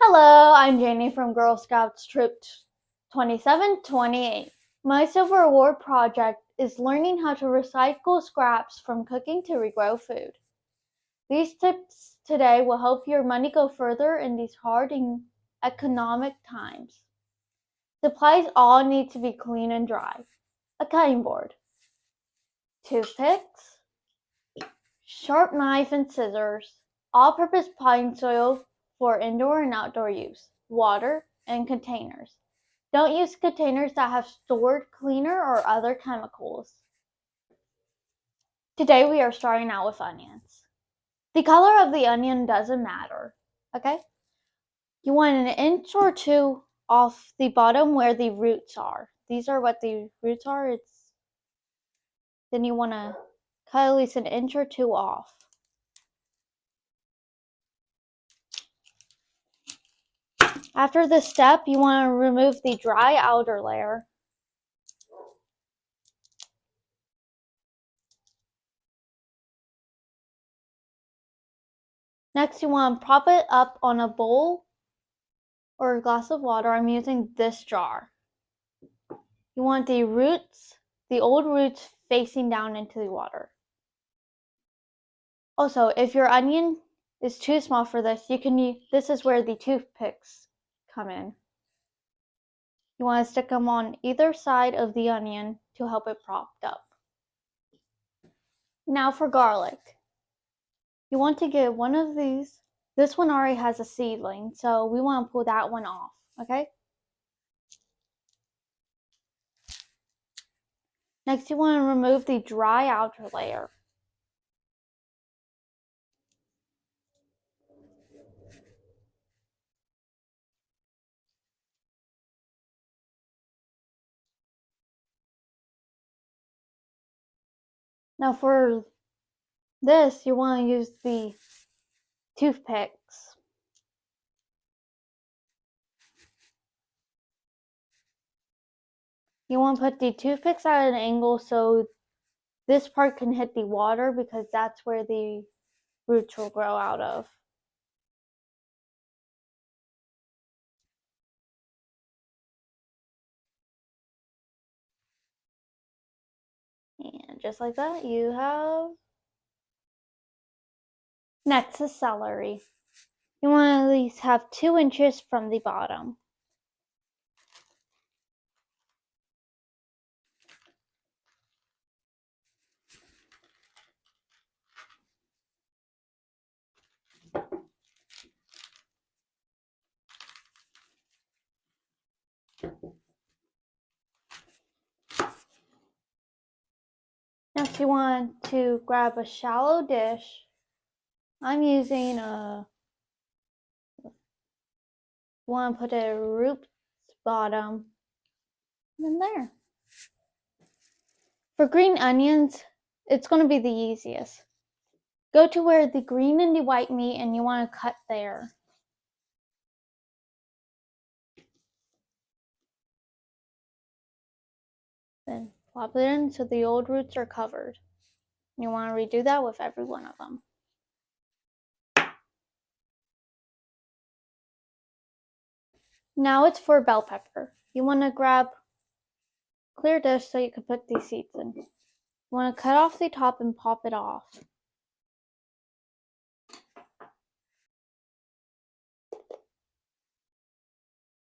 Hello, I'm Janie from Girl Scouts Troop 2728. My Silver Award project is learning how to recycle scraps from cooking to regrow food. These tips today will help your money go further in these hard and economic times. Supplies all need to be clean and dry. A cutting board, toothpicks, sharp knife and scissors, all-purpose potting soil for indoor and outdoor use, water, and containers. Don't use containers that have stored cleaner or other chemicals. Today we are starting out with onions. The color of the onion doesn't matter, okay? You want an inch or two off the bottom where the roots are. These are what the roots are. Then you want to cut at least an inch or two off. After this step, you want to remove the dry outer layer. Next, you want to prop it up on a bowl or a glass of water. I'm using this jar. You want the old roots facing down into the water. Also, if your onion is too small for this, this is where the toothpicks come in. You want to stick them on either side of the onion to help it propped up. Now for garlic. You want to get one of these. This one already has a seedling, so we want to pull that one off, okay? Next, you want to remove the dry outer layer. Now for this, you want to use the toothpicks. You want to put the toothpicks at an angle so this part can hit the water because that's where the roots will grow out of. And just like that, you have... Next is celery. You want to at least have 2 inches from the bottom. Next, you want to grab a shallow dish. I'm using you want to put a root bottom in there. For green onions, it's going to be the easiest. Go to where the green and the white meet and you want to cut there. Then plop it in so the old roots are covered. You want to redo that with every one of them. Now it's for bell pepper. You want to grab a clear dish so you can put these seeds in. You want to cut off the top and pop it off.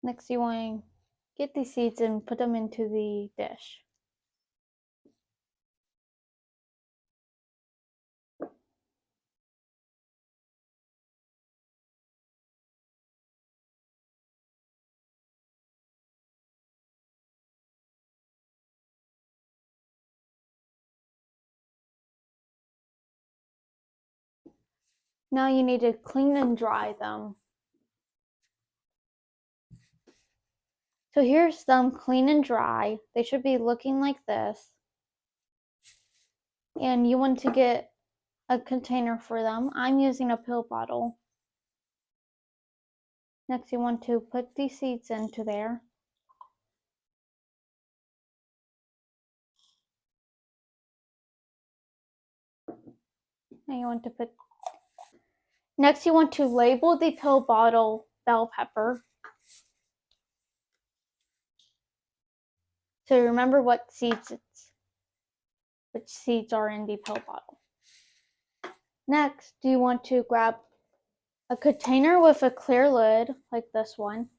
Next, you want to get these seeds and put them into the dish. Now you need to clean and dry them. So here's them clean and dry. They should be looking like this. And you want to get a container for them. I'm using a pill bottle. Next, you want to put these seeds into there. And you want to put... Next, you want to label the pill bottle bell pepper. So remember which seeds are in the pill bottle. Next, you want to grab a container with a clear lid, like this one.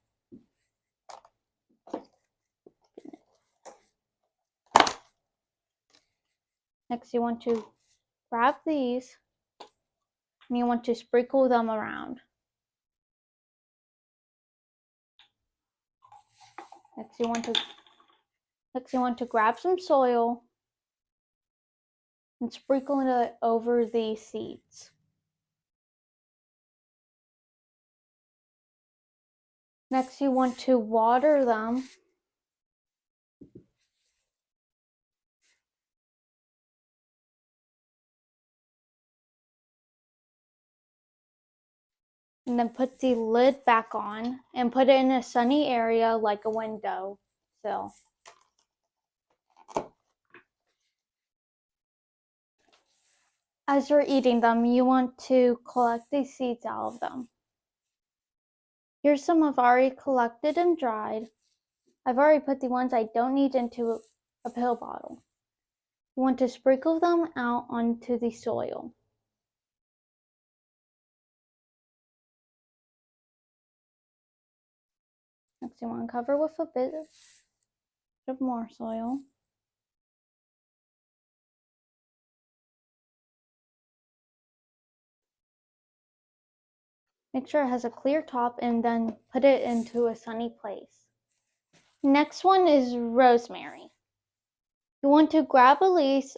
Next, you want to grab these and you want to sprinkle them around. Next, you want to grab some soil and sprinkle it over the seeds. Next, you want to water them. And then put the lid back on and put it in a sunny area like a window sill. As you're eating them, you want to collect the seeds out of them. Here's some I've already collected and dried. I've already put the ones I don't need into a pill bottle. You want to sprinkle them out onto the soil. Next, you want to cover with a bit of more soil. Make sure it has a clear top and then put it into a sunny place. Next one is rosemary. You want to grab a leaf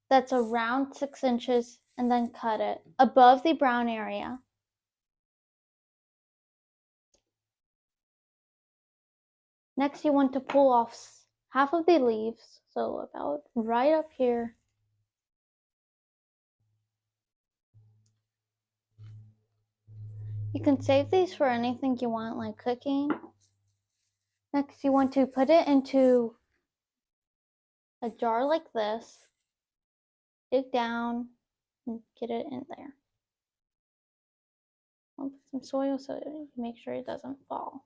that's around 6 inches and then cut it above the brown area. Next, you want to pull off half of the leaves, so about right up here. You can save these for anything you want, like cooking. Next, you want to put it into a jar like this, dig down, and get it in there. I'll put some soil so you make sure it doesn't fall.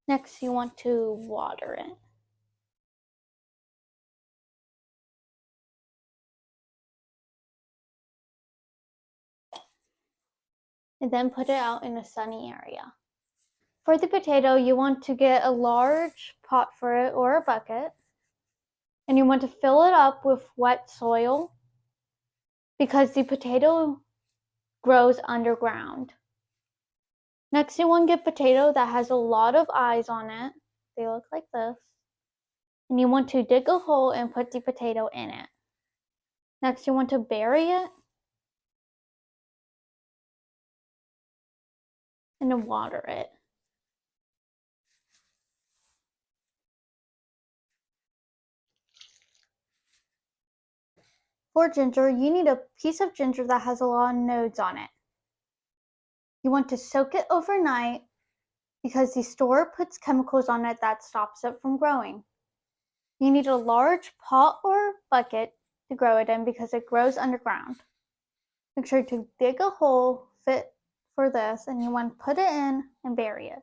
Next, you want to water it. And then put it out in a sunny area. For the potato, you want to get a large pot for it or a bucket. And you want to fill it up with wet soil because the potato grows underground. Next, you want to get potato that has a lot of eyes on it. They look like this. And you want to dig a hole and put the potato in it. Next, you want to bury it and then water it. For ginger, you need a piece of ginger that has a lot of nodes on it. You want to soak it overnight because the store puts chemicals on it that stops it from growing. You need a large pot or bucket to grow it in because it grows underground. Make sure to dig a hole fit for this and you want to put it in and bury it.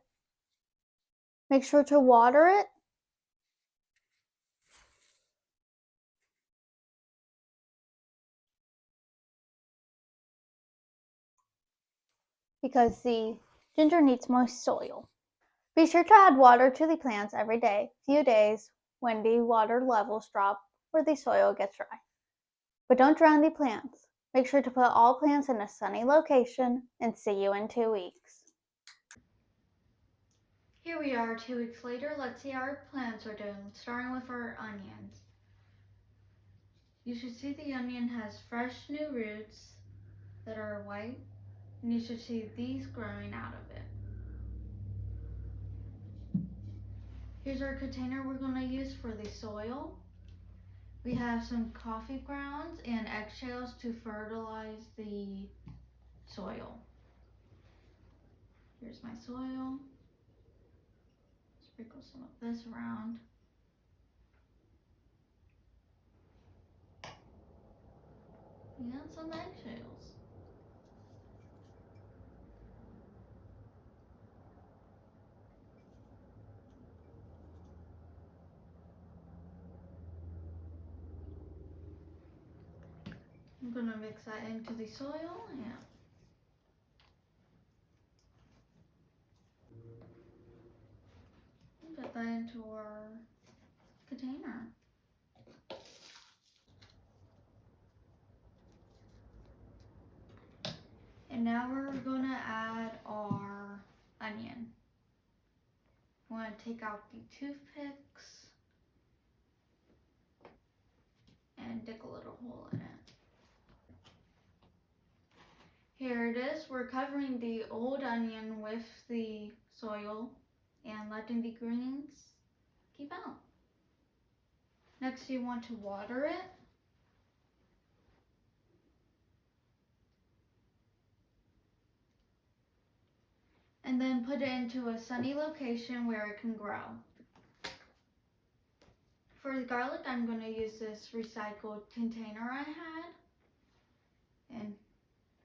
Make sure to water it because the ginger needs moist soil. Be sure to add water to the plants every day, few days when the water levels drop or the soil gets dry. But don't drown the plants. Make sure to put all plants in a sunny location and see you in 2 weeks. Here we are 2 weeks later. Let's see how our plants are doing, starting with our onions. You should see the onion has fresh new roots that are white, and you should see these growing out of it. Here's our container we're going to use for the soil. We have some coffee grounds and eggshells to fertilize the soil. Here's my soil. Sprinkle some of this around. And some eggshells. I'm going to mix that into the soil and put that into our container. And now we're going to add our onion. We want to take out the toothpicks and dig a little hole in it. Here it is. We're covering the old onion with the soil and letting the greens keep out. Next, you want to water it. And then put it into a sunny location where it can grow. For the garlic, I'm going to use this recycled container I had. And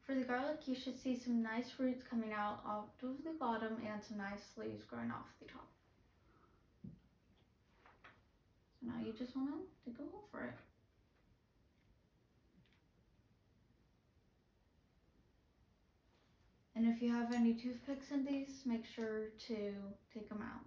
for the garlic, you should see some nice roots coming out of the bottom and some nice leaves growing off the top. So now you just want to dig a hole for it. And if you have any toothpicks in these, make sure to take them out.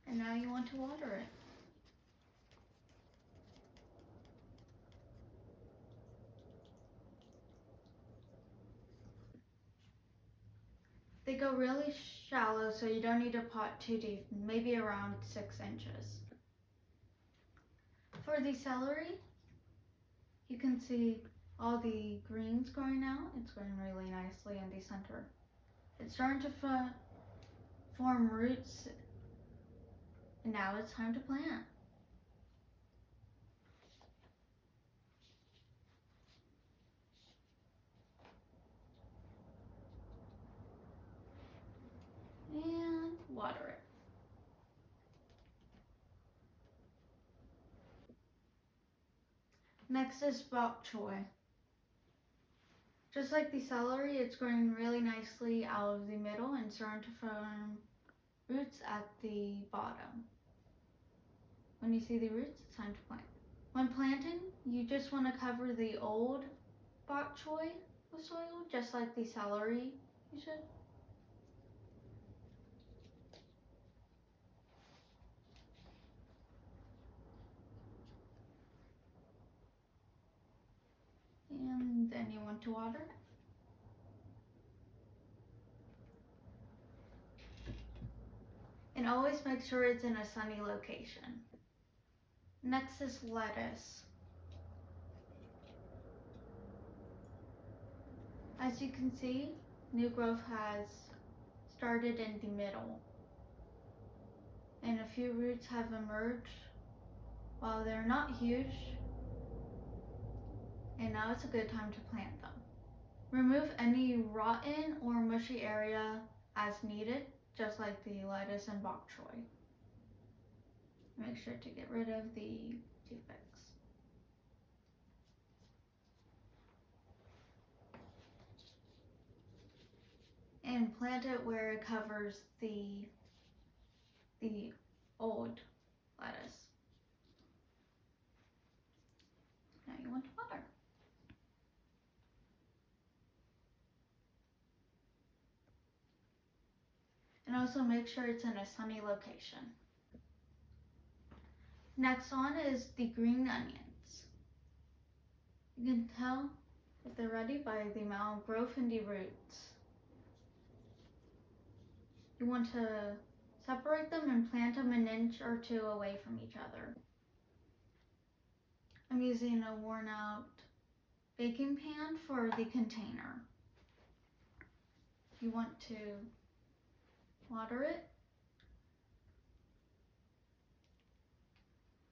And now you want to water it. They go really shallow, so you don't need to pot too deep, maybe around 6 inches. For the celery, you can see all the greens growing out. It's growing really nicely in the center. It's starting to form roots, and now it's time to plant. And water it. Next is bok choy. Just like the celery, it's growing really nicely out of the middle and starting to form roots at the bottom. When you see the roots, it's time to plant. When planting, you just want to cover the old bok choy with soil, just like the celery you should. And then you want to water it. And always make sure it's in a sunny location. Next is lettuce. As you can see, new growth has started in the middle. And a few roots have emerged. While they're not huge, and now it's a good time to plant them. Remove any rotten or mushy area as needed, just like the lettuce and bok choy. Make sure to get rid of the toothpicks. And plant it where it covers the old lettuce. Now you want to water. And also make sure it's in a sunny location. Next on is the green onions. You can tell if they're ready by the amount of growth in the roots. You want to separate them and plant them an inch or 2 away from each other. I'm using a worn out baking pan for the container. You want to water it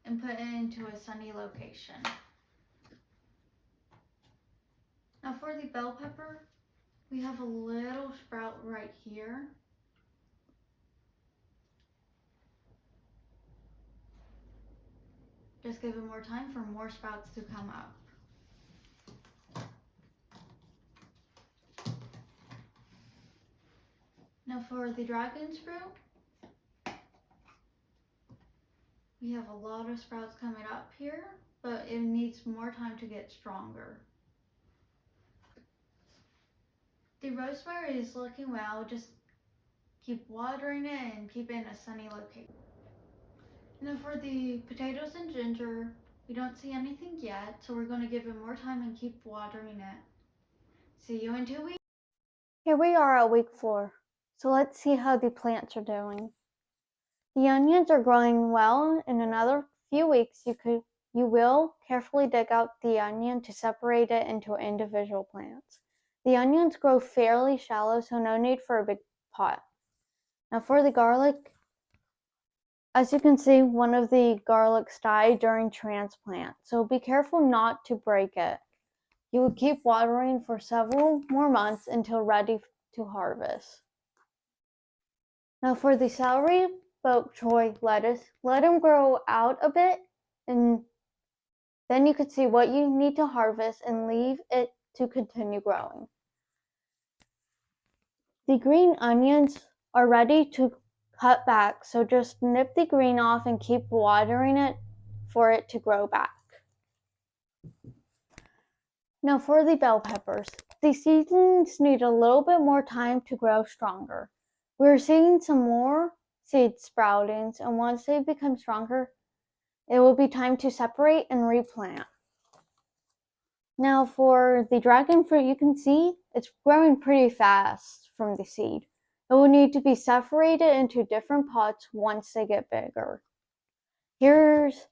and put it into a sunny location. Now for the bell pepper, we have a little sprout right here. Just give it more time for more sprouts to come up. Now for the dragon fruit, we have a lot of sprouts coming up here, but it needs more time to get stronger. The rosemary is looking well, just keep watering it and keep it in a sunny location. Now for the potatoes and ginger, we don't see anything yet, so we're going to give it more time and keep watering it. See you in 2 weeks. Here we are at week 4, so let's see how the plants are doing. The onions are growing well. In another few weeks, you will carefully dig out the onion to separate it into individual plants. The onions grow fairly shallow, so no need for a big pot. Now for the garlic, as you can see, one of the garlics died during transplant, so be careful not to break it. You will keep watering for several more months until ready to harvest. Now for the celery, bok choy, lettuce, let them grow out a bit, and then you can see what you need to harvest and leave it to continue growing. The green onions are ready to cut back, so just nip the green off and keep watering it for it to grow back. Now for the bell peppers, the seedlings need a little bit more time to grow stronger. We're seeing some more seed sproutings, and once they become stronger, it will be time to separate and replant. Now for the dragon fruit, you can see it's growing pretty fast from the seed. It will need to be separated into different pots once they get bigger. Here's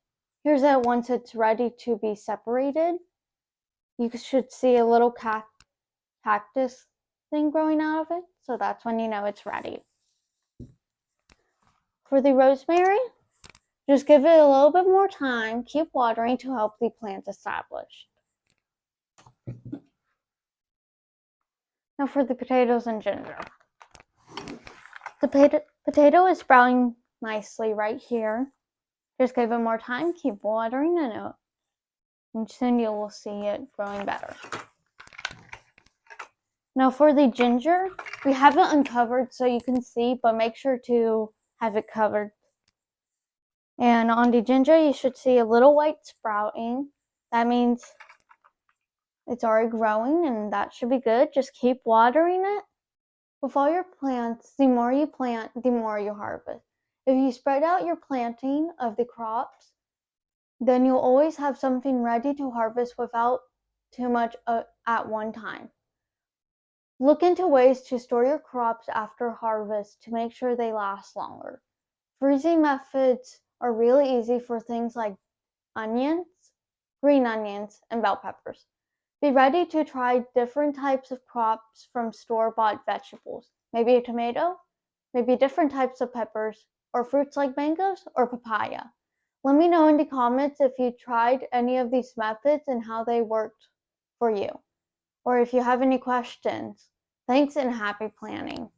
it once it's ready to be separated. You should see a little cactus thing growing out of it, so that's when you know it's ready. For the rosemary, just give it a little bit more time, keep watering to help the plant establish. Now for the potatoes and ginger. The potato is sprouting nicely right here. Just give it more time, keep watering it, and soon you will see it growing better. Now for the ginger, we have it uncovered so you can see, but make sure to have it covered. And on the ginger, you should see a little white sprouting. That means it's already growing, and that should be good. Just keep watering it. With all your plants, the more you plant, the more you harvest. If you spread out your planting of the crops, then you'll always have something ready to harvest without too much at one time. Look into ways to store your crops after harvest to make sure they last longer. Freezing methods are really easy for things like onions, green onions, and bell peppers. Be ready to try different types of crops from store-bought vegetables. Maybe a tomato, maybe different types of peppers, or fruits like mangoes or papaya. Let me know in the comments if you tried any of these methods and how they worked for you, or if you have any questions. Thanks and happy planting.